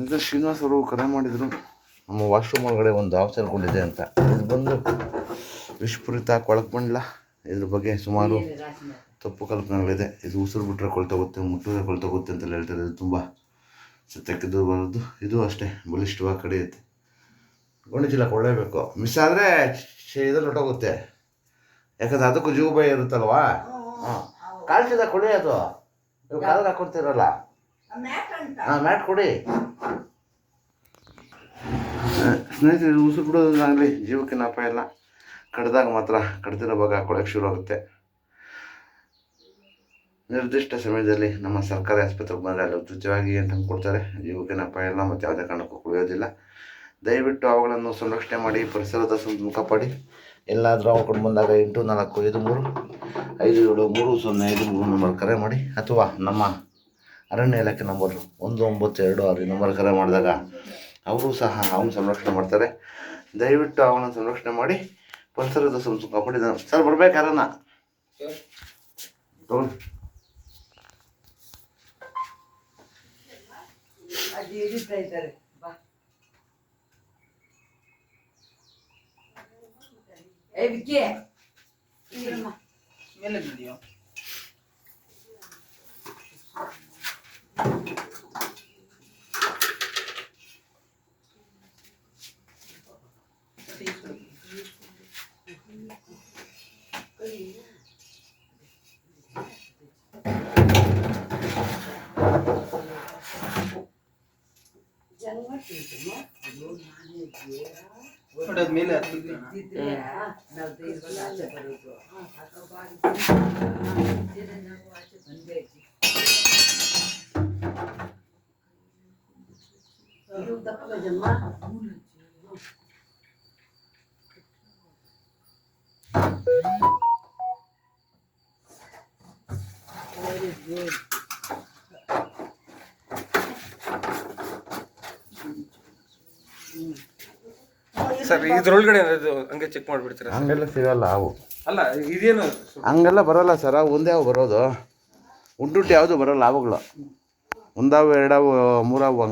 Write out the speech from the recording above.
ಇದು ಶ್ರೀನಿವಾಸ್ ಅವರು ಕರೆ ಮಾಡಿದರು, ನಮ್ಮ ವಾಶ್ರೂಮ್ ಒಳಗಡೆ ಒಂದು ಹಾವು ಸೇರ್ಕೊಂಡಿದೆ ಅಂತ. ಇದು ಬಂದು ವಿಷಪೂರಿತ ಕೊಳಕಮಂಡಲ. ಇದ್ರ ಬಗ್ಗೆ ಸುಮಾರು ತಪ್ಪು ಕಲ್ಪನೆಗಳಿದೆ. ಇದು ಉಸಿರು ಬಿಟ್ಟರೆ ಕೊಳ್ತೋಗುತ್ತೆ, ಮುಟ್ಟಿದ್ರೆ ಕೊಳ್ತೋಗುತ್ತೆ ಅಂತೆಲ್ಲ ಹೇಳ್ತಾರೆ. ಇದು ತುಂಬ ಸತ್ಯಕ್ಕಿದ್ದು ಬರೋದು. ಇದು ಅಷ್ಟೇ ಬಲಿಷ್ಠವಾಗಿ ಕಡಿಯುತ್ತೆ. ಗೋಣಿಚೀಲ ಕೊಳ್ಳೇಬೇಕು, ಮಿಸ್ ಆದರೆ ಇದ್ರಲ್ಲಿ ಹೊಟ್ಟೋಗುತ್ತೆ. ಯಾಕಂದ್ರೆ ಅದಕ್ಕೂ ಜೀವ ಭಯ ಇರುತ್ತಲ್ವಾ. ಹಾಂ, ಕಾಲ್ಚಿದ ಕೊಡಿ, ಅದು ನೀವು ಕಾಲಿಗೆ ಹಾಕೊಡ್ತೀರಲ್ಲ. ಹಾಂ, ಮ್ಯಾಟ್ ಕೊಡಿ. ಸ್ನೇಹಿತರೆ, ಉಸಿರು ಬಿಡೋದಾಗಲಿ ಜೀವಕ್ಕೇನು ಅಪಾಯ ಇಲ್ಲ. ಕಡ್ದಾಗ ಮಾತ್ರ ಕಡ್ದಿರೋ ಭಾಗ ಹಾಕೊಳ್ಳೋಕೆ ಶುರು ಆಗುತ್ತೆ. ನಿರ್ದಿಷ್ಟ ಸಮಯದಲ್ಲಿ ನಮ್ಮ ಸರ್ಕಾರಿ ಆಸ್ಪತ್ರೆಗೆ ಬಂದರೆ ಅಲ್ಲಿ ಉಚಿತವಾಗಿ ಏನು ಕೊಡ್ತಾರೆ. ಜೀವಕ್ಕೇನು ಅಪಾಯ ಇಲ್ಲ ಮತ್ತು ಯಾವುದೇ ಕಾರಣಕ್ಕೂ ಕುಡಿಯೋದಿಲ್ಲ. ದಯವಿಟ್ಟು ಅವುಗಳನ್ನು ಸಂರಕ್ಷಣೆ ಮಾಡಿ, ಪರಿಸರದ ಕಾಪಾಡಿ. ಎಲ್ಲಾದರೂ ಅವುಗಳು ಬಂದಾಗ 8453573053 ನಂಬರ್ ಕರೆ ಮಾಡಿ, ಅಥವಾ ನಮ್ಮ ಅರಣ್ಯ ಇಲಾಖೆ ನಂಬರ್ 1926 ನಂಬರ್ ಕರೆ ಮಾಡಿದಾಗ ಅವರು ಸಹ ಅವನ್ನ ಸಂರಕ್ಷಣೆ ಮಾಡ್ತಾರೆ. ದಯವಿಟ್ಟು ಅವನ ಸಂರಕ್ಷಣೆ ಮಾಡಿ, ಪರಿಸರದ ಕಾಪಾಡಿ. ಸರ್ ಬರ್ಬೇಕಾರನ್ನ ತಗೊಂಡು ಮೇಲೆ ವಿಡಿಯೋ ನೋಡೋದ್ ಮೇಲೆ ಸರ್ ಇದ್ರೊಳಗಡೆ ಹಂಗೆ ಚೆಕ್ ಮಾಡಿಬಿಡ್ತೀರಾ? ಹಂಗೆಲ್ಲ ಸಿಗಲ್ಲ ಅವು. ಅಲ್ಲ ಇದೇನು ಹಂಗೆಲ್ಲ ಬರೋಲ್ಲ ಸರ್. ಅವು ಒಂದೇ ಅವು ಬರೋದು, ಉಂಟುಂಟು ಯಾವುದು ಬರೋಲ್ಲ. ಅವುಗಳು ಒಂದಾವು, ಎರಡಾವು, ಮೂರಾವು.